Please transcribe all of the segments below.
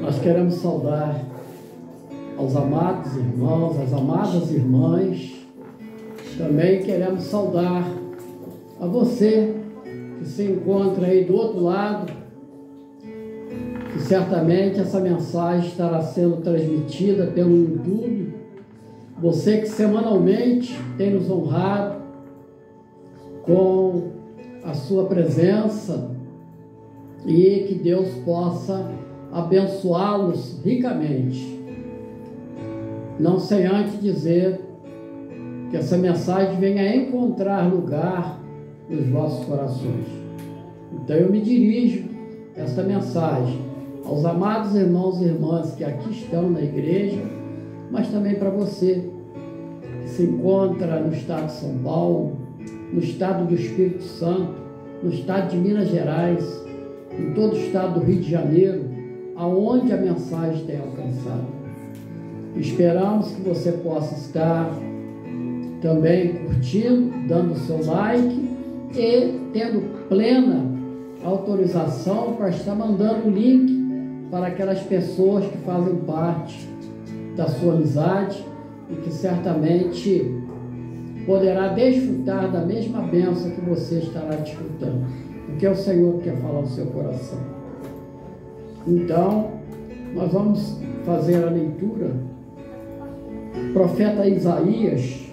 Nós queremos saudar aos amados irmãos, às amadas irmãs. Também queremos saudar a você que se encontra aí do outro lado, que certamente essa mensagem estará sendo transmitida pelo YouTube. Você que semanalmente tem nos honrado com a sua presença, e que Deus possa abençoá-los ricamente. Não sem antes dizer que essa mensagem venha encontrar lugar nos vossos corações. Então eu me dirijo esta mensagem aos amados irmãos e irmãs que aqui estão na igreja, mas também para você que se encontra no estado de São Paulo, no estado do Espírito Santo, no estado de Minas Gerais, em todo o estado do Rio de Janeiro, aonde a mensagem tem alcançado. Esperamos que você possa estar também curtindo, dando o seu like e tendo plena autorização para estar mandando o link para aquelas pessoas que fazem parte da sua amizade e que certamente poderá desfrutar da mesma bênção que você estará desfrutando, porque é o Senhor que quer falar no seu coração. Então, nós vamos fazer a leitura do profeta Isaías,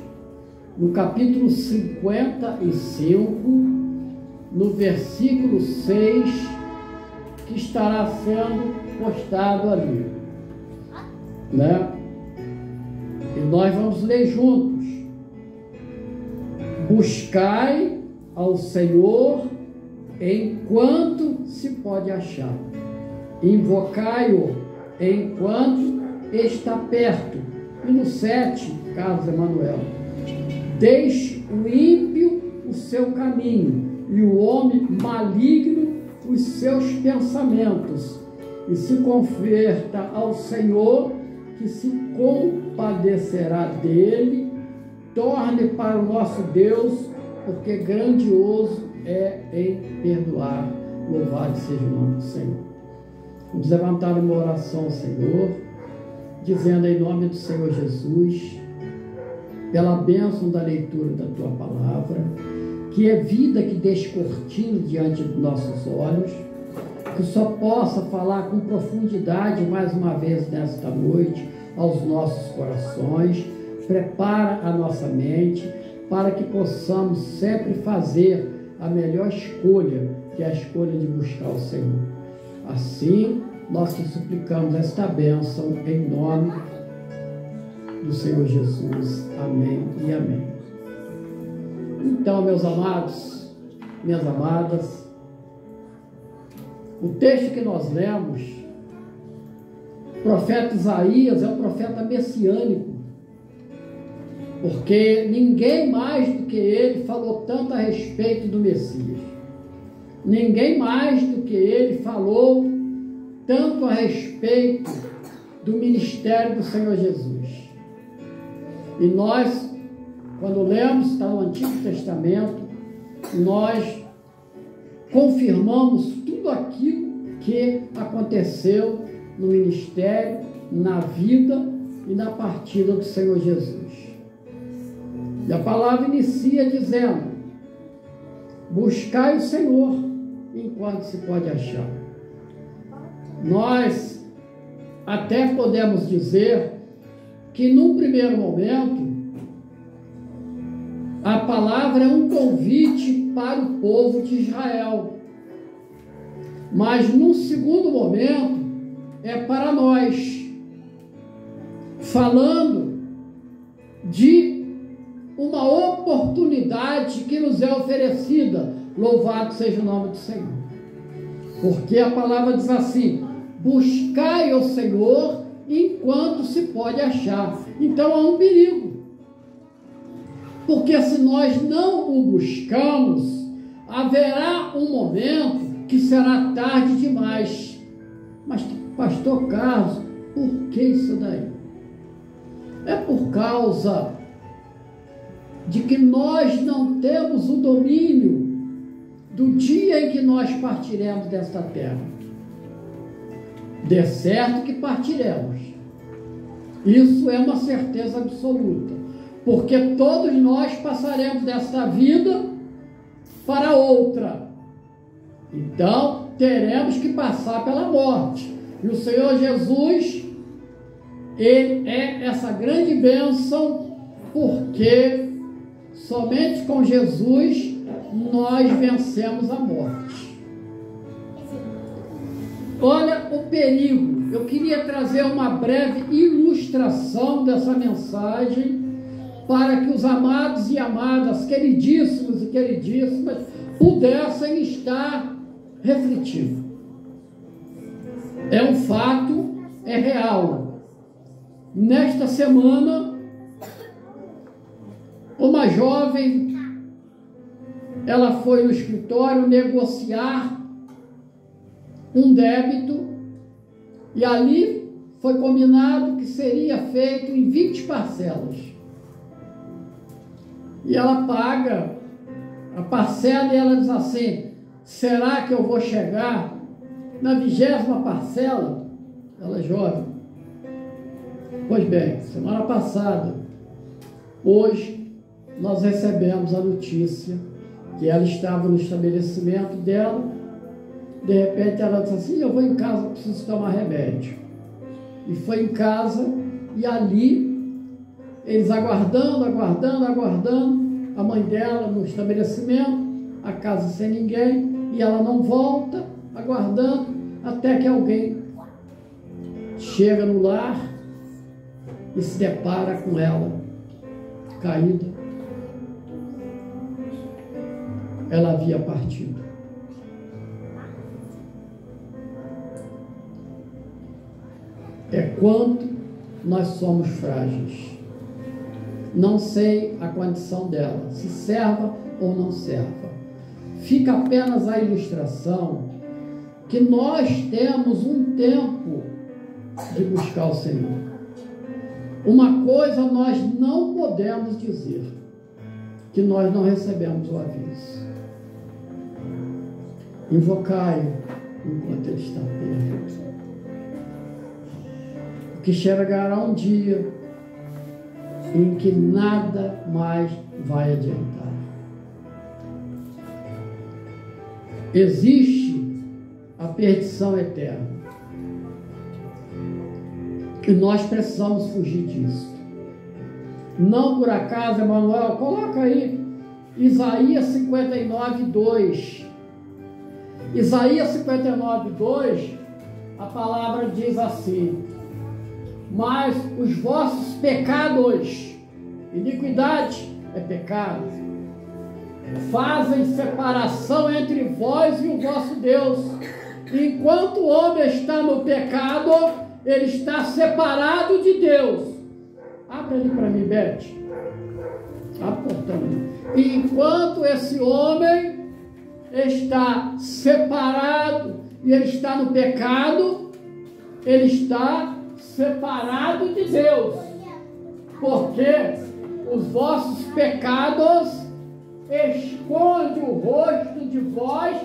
no capítulo 55, no versículo 6, que estará sendo postado ali, né? E nós vamos ler juntos. Buscai ao Senhor enquanto se pode achar. Invocai-o enquanto está perto. E no 7, Carlos Emanuel, deixe o ímpio o seu caminho e o homem maligno os seus pensamentos, e se converta ao Senhor, que se compadecerá dele. Torne para o nosso Deus, porque grandioso é em perdoar. Louvado seja o nome do Senhor. Vamos levantar uma oração ao Senhor, dizendo em nome do Senhor Jesus, pela bênção da leitura da Tua Palavra, que é vida que descortina diante dos nossos olhos, que só possa falar com profundidade mais uma vez nesta noite aos nossos corações. Prepara a nossa mente para que possamos sempre fazer a melhor escolha, que é a escolha de buscar o Senhor. Assim, nós te suplicamos esta bênção em nome do Senhor Jesus. Amém e amém. Então, meus amados, minhas amadas, o texto que nós lemos, o profeta Isaías é um profeta messiânico, porque ninguém mais do que ele falou tanto a respeito do Messias. Ninguém mais do que ele falou tanto a respeito do ministério do Senhor Jesus. E nós, quando lemos, está no Antigo Testamento, nós confirmamos tudo aquilo que aconteceu no ministério, na vida e na partida do Senhor Jesus. E a palavra inicia dizendo: buscai o Senhor enquanto se pode achar. Nós até podemos dizer que num primeiro momento a palavra é um convite para o povo de Israel, mas num segundo momento é para nós, falando de uma oportunidade que nos é oferecida. Louvado seja o nome do Senhor, porque a palavra diz assim: buscai ao Senhor enquanto se pode achar. Então há um perigo, porque se nós não o buscamos, haverá um momento que será tarde demais. Mas, pastor Carlos, por que isso daí? É por causa de que nós não temos o domínio do dia em que nós partiremos desta terra. de certo que partiremos. Isso é uma certeza absoluta, porque todos nós passaremos desta vida para outra. Então, teremos que passar pela morte. E o Senhor Jesus, Ele é essa grande bênção, porque somente com Jesus nós vencemos a morte. Olha o perigo. Eu queria trazer uma breve ilustração dessa mensagem para que os amados e amadas, queridíssimos e queridíssimas, pudessem estar refletindo. É um fato, é real. Nesta semana, uma jovem, ela foi no escritório negociar um débito e ali foi combinado que seria feito em 20 parcelas. E ela paga a parcela e ela diz assim: será que eu vou chegar na 20ª parcela? Ela é jovem. Pois bem, semana passada, hoje, nós recebemos a notícia que ela estava no estabelecimento dela. De repente ela disse assim: eu vou em casa, preciso tomar remédio. E foi em casa, e ali, eles aguardando, a mãe dela no estabelecimento, a casa sem ninguém, e ela não volta, aguardando, até que alguém chega no lar e se depara com ela, caída. Ela havia partido. É quanto nós somos frágeis. Não sei a condição dela, se serva ou não serva. Fica apenas a ilustração que nós temos um tempo de buscar o Senhor. Uma coisa nós não podemos dizer, que nós não recebemos o aviso. Invocai-o enquanto ele está perto. Que chegará um dia em que nada mais vai adiantar. Existe a perdição eterna. E nós precisamos fugir disso. Não por acaso, Emanuel, coloca aí Isaías 59, 2. Isaías 59, 2, a palavra diz assim: mas os vossos pecados, iniquidade é pecado, fazem separação entre vós e o vosso Deus. Enquanto o homem está no pecado, ele está separado de Deus. Abre ali para mim, Beth. Abre o portão ali. Enquanto esse homem está separado e ele está no pecado, ele está separado de Deus, porque os vossos pecados escondem o rosto de vós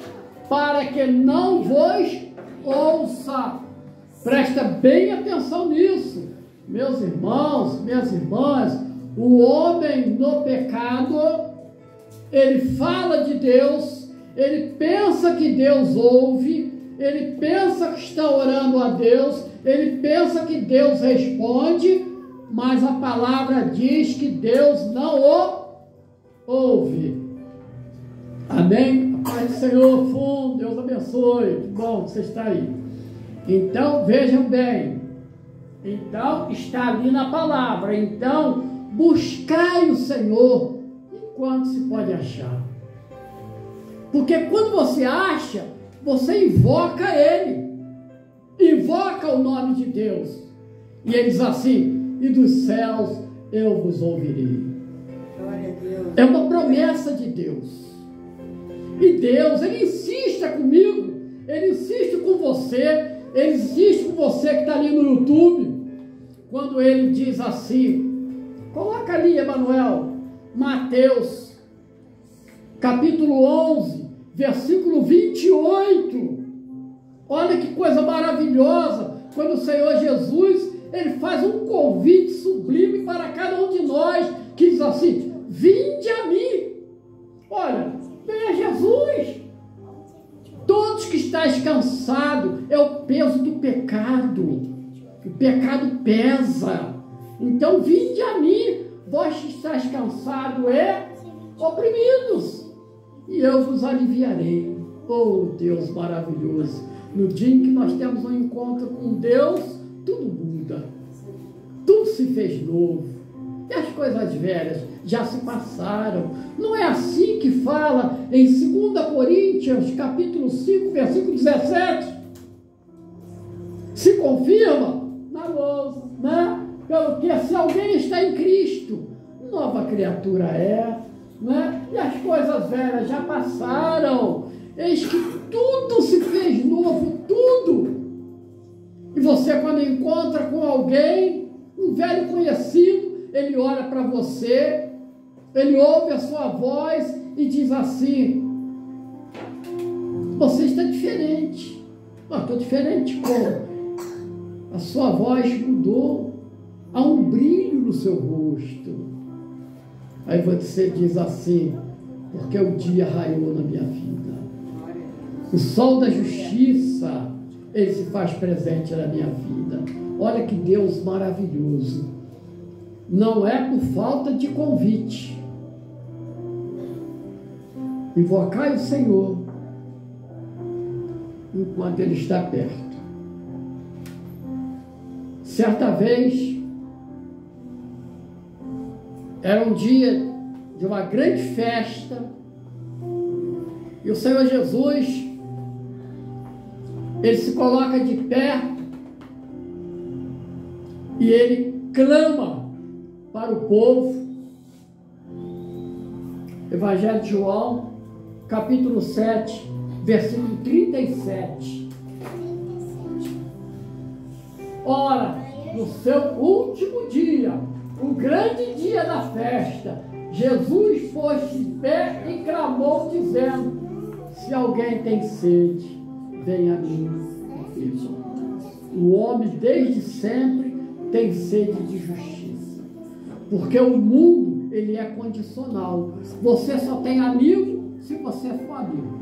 para que não vos ouça. Presta bem atenção nisso, meus irmãos, minhas irmãs. O homem no pecado, ele fala de Deus, ele pensa que Deus ouve, ele pensa que está orando a Deus, ele pensa que Deus responde, mas a palavra diz que Deus não o ouve. Amém? A paz do Senhor, fundo, Deus abençoe. Que bom que você está aí. Então, vejam bem. Então, está ali na palavra. Então, buscai o Senhor enquanto se pode achar. Porque quando você acha, você invoca Ele. Invoca o nome de Deus. E ele diz assim: e dos céus eu vos ouvirei. Glória a Deus. É uma promessa de Deus. E Deus, Ele insiste comigo, Ele insiste com você, Ele insiste com você que está ali no YouTube, quando Ele diz assim, coloca ali, Emanuel, Mateus, capítulo 11, versículo 28, olha que coisa maravilhosa, quando o Senhor Jesus, ele faz um convite sublime para cada um de nós, que diz assim: vinde a mim. Olha, venha Jesus. Todos que estáis cansados, é o peso do pecado. O pecado pesa. Então, vinde a mim, vós que estáis cansados e oprimidos, e eu vos aliviarei. Oh, Deus maravilhoso! No dia em que nós temos um encontro com Deus, tudo muda. Tudo se fez novo. E as coisas velhas já se passaram. Não é assim que fala em 2 Coríntios, capítulo 5, versículo 17? Se confirma na lousa, né? Pelo que se alguém está em Cristo, nova criatura é, né? E as coisas velhas já passaram. Eis que tudo se fez novo, tudo. E você, quando encontra com alguém, um velho conhecido, ele olha para você, ele ouve a sua voz e diz assim: você está diferente. Estou diferente como? A sua voz mudou, há um brilho no seu rosto. Aí você diz assim: porque o dia raiou na minha vida. O sol da justiça, ele se faz presente na minha vida. Olha que Deus maravilhoso. Não é por falta de convite. Invocai o Senhor enquanto Ele está perto. Certa vez, era um dia de uma grande festa, e o Senhor Jesus, ele se coloca de pé e ele clama para o povo. Evangelho de João, capítulo 7, versículo 37. Ora, no seu último dia, o grande dia da festa, Jesus pôs-se de pé e clamou, dizendo: se alguém tem sede, venha a mim. O homem desde sempre tem sede de justiça, porque o mundo, ele é condicional. Você só tem amigo se você for amigo.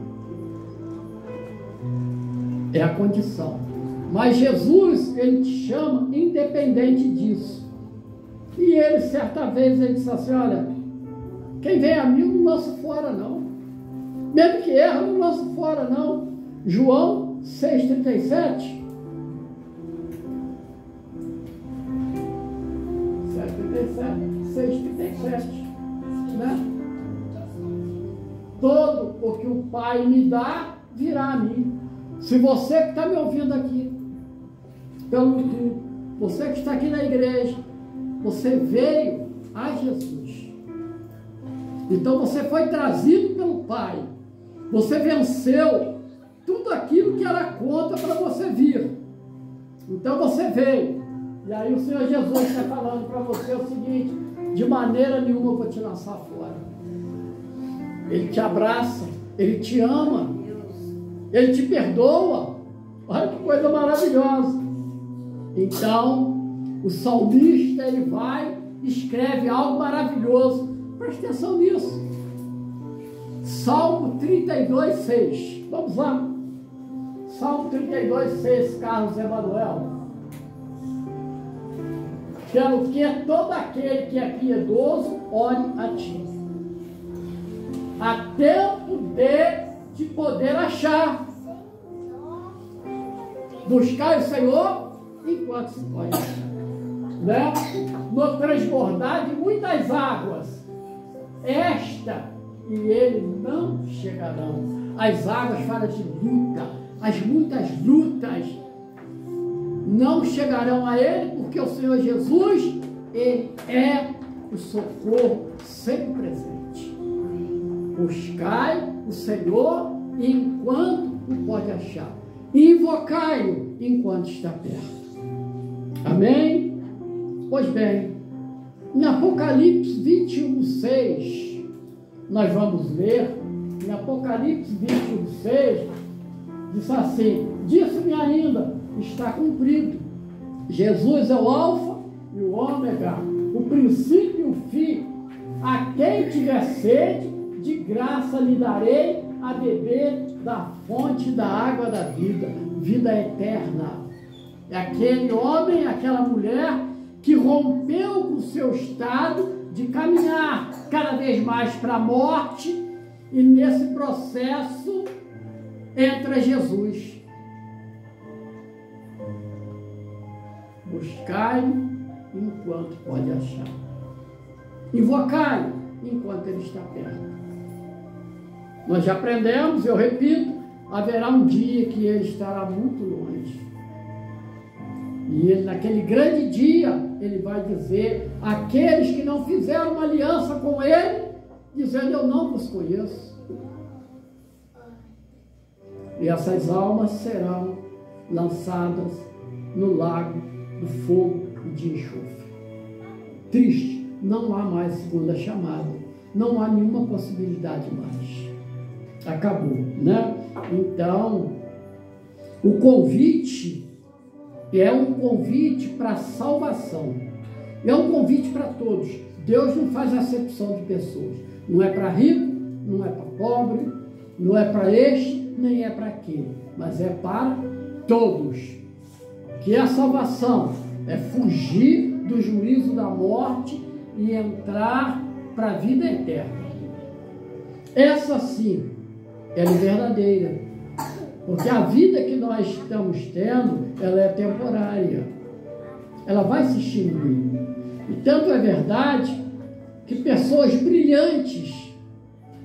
É a condição. Mas Jesus, ele te chama independente disso. E ele, certa vez, ele disse assim: olha, quem vem a mim não lança fora, não. Mesmo que erra, não lança fora, não. João 6,37. 6,37. Né? Todo o que o Pai me dá, virá a mim. Se você que está me ouvindo aqui, pelo YouTube, você que está aqui na igreja, você veio a Jesus. Então você foi trazido pelo Pai. Você venceu tudo aquilo que era contra para você vir. Então você veio. E aí o Senhor Jesus está falando para você o seguinte: de maneira nenhuma eu vou te lançar fora. Ele te abraça, Ele te ama, Ele te perdoa. Olha que coisa maravilhosa. Então, o salmista, ele vai e escreve algo maravilhoso. Preste atenção nisso. Salmo 32, 6. Vamos lá. Salmo 32, 6, Carlos Emanuel. Pelo que todo aquele que é piedoso, ore a ti. Há tempo de poder achar. Buscar o Senhor enquanto se pode achar. Né? No transbordar de muitas águas, esta e ele não chegarão. As águas falam de luta, as muitas lutas não chegarão a ele, porque o Senhor Jesus, ele é o socorro sempre presente. Buscai o Senhor enquanto o pode achar. Invocai-o enquanto está perto. Amém? Pois bem, em Apocalipse 21, 6, nós vamos ler, em Apocalipse 21, 6, diz assim: disse-me ainda, está cumprido, Jesus é o alfa e o ômega, o princípio e o fim. A quem tiver sede, de graça lhe darei a beber da fonte da água da vida, vida eterna. É aquele homem, aquela mulher que rompeu com o seu estado de caminhar cada vez mais para a morte, e nesse processo entra Jesus. Buscai-o enquanto pode achar. Invocai-o enquanto ele está perto. Nós já aprendemos, eu repito, haverá um dia que ele estará muito longe. E ele, naquele grande dia, ele vai dizer àqueles que não fizeram uma aliança com ele, dizendo: eu não vos conheço. E essas almas serão lançadas no lago do fogo e de enxofre. Triste, não há mais segunda chamada, não há nenhuma possibilidade mais. Acabou, né? Então, o convite é um convite para a salvação. É um convite para todos. Deus não faz acepção de pessoas. Não é para rico, não é para pobre, não é para este, nem é para aquele. Mas é para todos. Que a salvação é fugir do juízo da morte e entrar para a vida eterna. Essa sim é verdadeira. Porque a vida que nós estamos tendo, ela é temporária. Ela vai se extinguir. E tanto é verdade que pessoas brilhantes,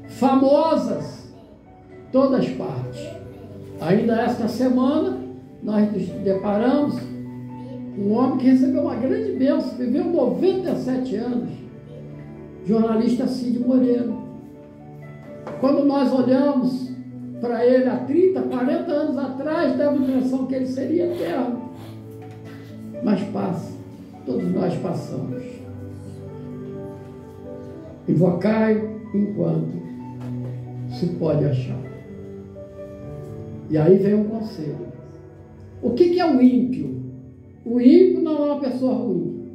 famosas, todas partes. Ainda esta semana, nós nos deparamos com um homem que recebeu uma grande bênção, viveu 97 anos, jornalista Cid Moreira. Quando nós olhamos para ele há 30, 40 anos atrás, dava a impressão que ele seria eterno. Mas passa, todos nós passamos. Invocai enquanto se pode achar. E aí vem um conselho. O que é o ímpio? O ímpio não é uma pessoa ruim.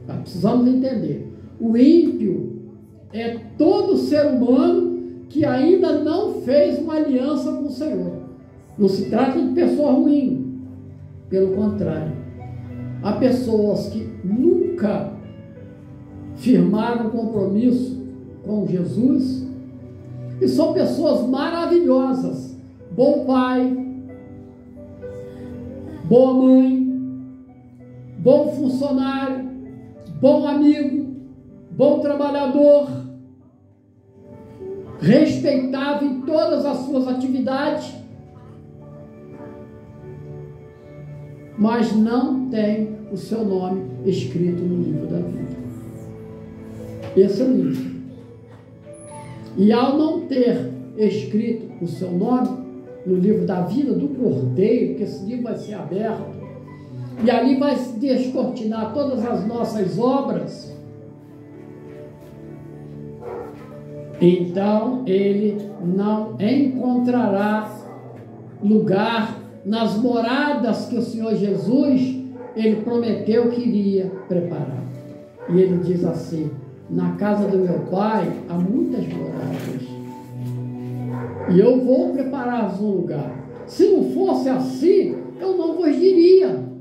Nós precisamos entender. O ímpio é todo ser humano que ainda não fez uma aliança com o Senhor. Não se trata de pessoa ruim. Pelo contrário. Há pessoas que nunca firmaram compromisso com Jesus e são pessoas maravilhosas. Bom pai, boa mãe, bom funcionário, bom amigo, bom trabalhador, respeitável em todas as suas atividades, mas não tem o seu nome escrito no livro da vida. Esse é o livro. E ao não ter escrito o seu nome no livro da vida do Cordeiro, que esse livro vai ser aberto, e ali vai se descortinar todas as nossas obras, então ele não encontrará lugar nas moradas que o Senhor Jesus, ele prometeu que iria preparar. E ele diz assim: na casa do meu pai há muitas moradas, e eu vou preparar um lugar. Se não fosse assim, eu não vos diria.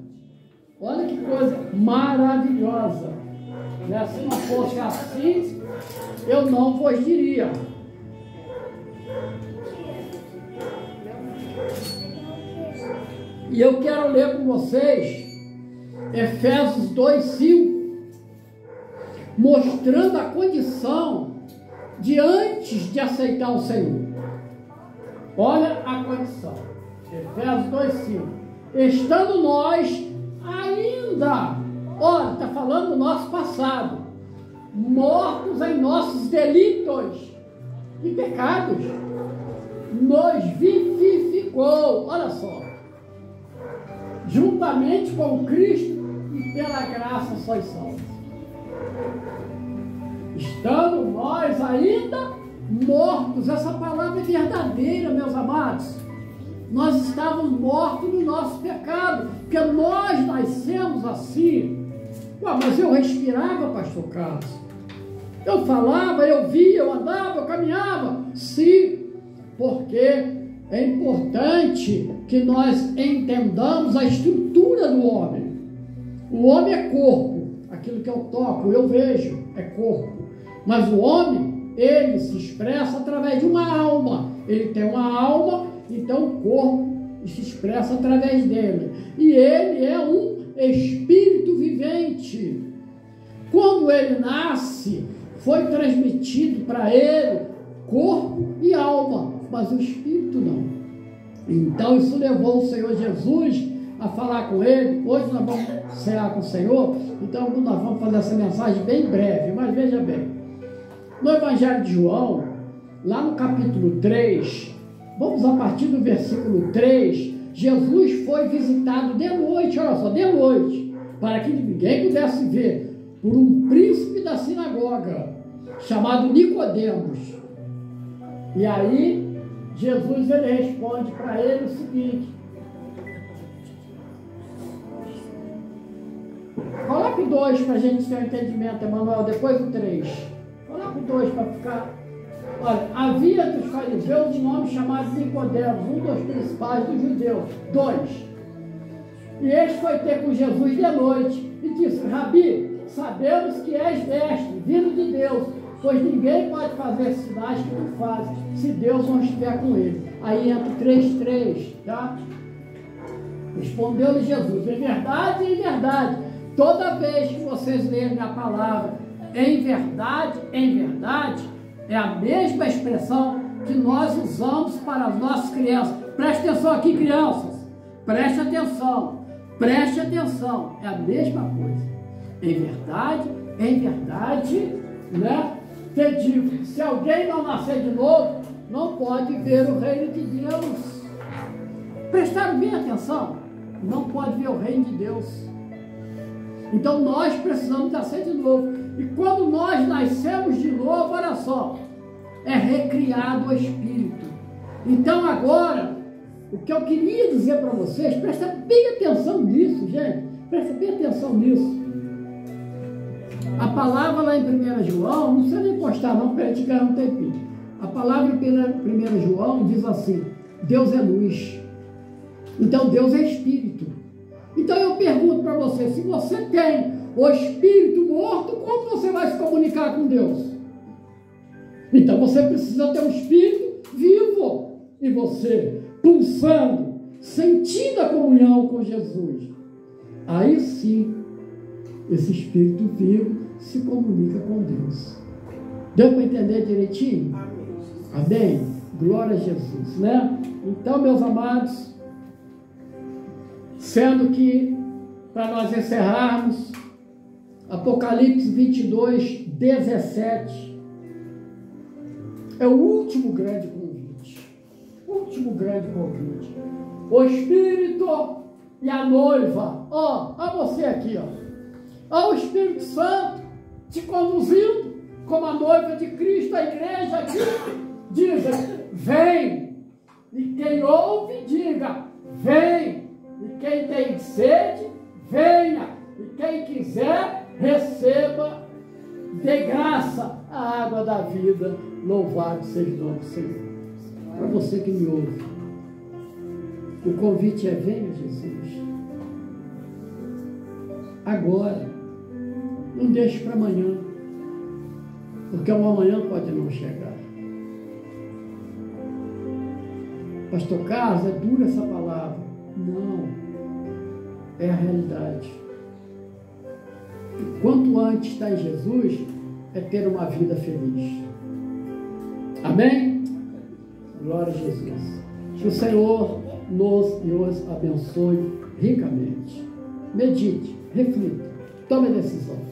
Olha que coisa maravilhosa, né? Se não fosse assim, eu não vos diria. E eu quero ler com vocês Efésios 2:5, mostrando a condição de antes de aceitar o Senhor. Olha a condição. Efésios 2:5. Estando nós ainda, olha, está falando do nosso passado, mortos em nossos delitos e pecados, nos vivificou, olha só, juntamente com Cristo, e pela graça sois salvos. Estando nós ainda mortos, essa palavra é verdadeira, meus amados. Nós estávamos mortos no nosso pecado, porque nós nascemos somos assim. Ué, mas eu respirava, pastor Carlos. Eu falava, eu via, eu andava, eu caminhava. Sim, porque é importante que nós entendamos a estrutura do homem. O homem é corpo. Aquilo que eu toco, eu vejo, é corpo. Mas o homem, ele se expressa através de uma alma. Ele tem uma alma, então o corpo se expressa através dele. E ele é um espírito vivente. Quando ele nasce, foi transmitido para ele corpo e alma, mas o espírito não. Então isso levou o Senhor Jesus a falar com ele. Hoje nós vamos cear com o Senhor, então nós vamos fazer essa mensagem bem breve, mas veja bem. No Evangelho de João, lá no capítulo 3, vamos a partir do versículo 3, Jesus foi visitado de noite, olha só, de noite, para que ninguém pudesse ver, por um príncipe da sinagoga, chamado Nicodemos. E aí, Jesus ele responde para ele o seguinte: coloque o 2 para a gente ter um entendimento, Emanuel, depois o 3. Coloque o 2 para ficar. Olha, havia dos fariseus um homem chamado Nicodemos, um dos principais dos judeus. 2. E este foi ter com Jesus de noite e disse: Rabi, sabemos que és mestre, vindo de Deus, pois ninguém pode fazer esses sinais que tu fazes, se Deus não estiver com ele. Aí entra 3:3, tá? Respondeu-lhe Jesus: em verdade, toda vez que vocês lerem a palavra em verdade, é a mesma expressão que nós usamos para as nossas crianças. Preste atenção aqui, crianças. Preste atenção, é a mesma coisa. Em verdade, né? Te digo, se alguém não nascer de novo, não pode ver o reino de Deus. Prestaram bem atenção? Não pode ver o reino de Deus. Então nós precisamos nascer de novo. E quando nós nascemos de novo, olha só, é recriado o Espírito. Então agora, o que eu queria dizer para vocês, presta bem atenção nisso, gente. Presta bem atenção nisso. A palavra lá em 1 João, não precisa nem postar não, para a gente ganhar um tempinho. A palavra em 1 João diz assim: Deus é luz. Então Deus é Espírito. Então eu pergunto para você, se você tem o Espírito morto, como você vai se comunicar com Deus? Então você precisa ter um Espírito vivo em você, pulsando, sentindo a comunhão com Jesus. Aí sim, esse Espírito vivo se comunica com Deus. Deu para entender direitinho? Amém? Glória a Jesus, né? Então, meus amados, sendo que, para nós encerrarmos, Apocalipse 22, 17, é o último grande convite. O Espírito e a noiva, ó você aqui, ó o Espírito Santo te conduzindo como a noiva de Cristo, a igreja aqui, diz: vem, e quem ouve, diga, vem, e quem tem sede, venha, e quem quiser, receba de graça a água da vida. Louvado seja o nome do Senhor. Para você que me ouve, o convite é: venha, Jesus. Agora, não deixe para amanhã, porque o amanhã pode não chegar. Pastor Carlos, é dura essa palavra. Não, é a realidade. Quanto antes está em Jesus, é ter uma vida feliz. Amém? Glória a Jesus. Que o Senhor nos abençoe ricamente. Medite, reflita, tome a decisão.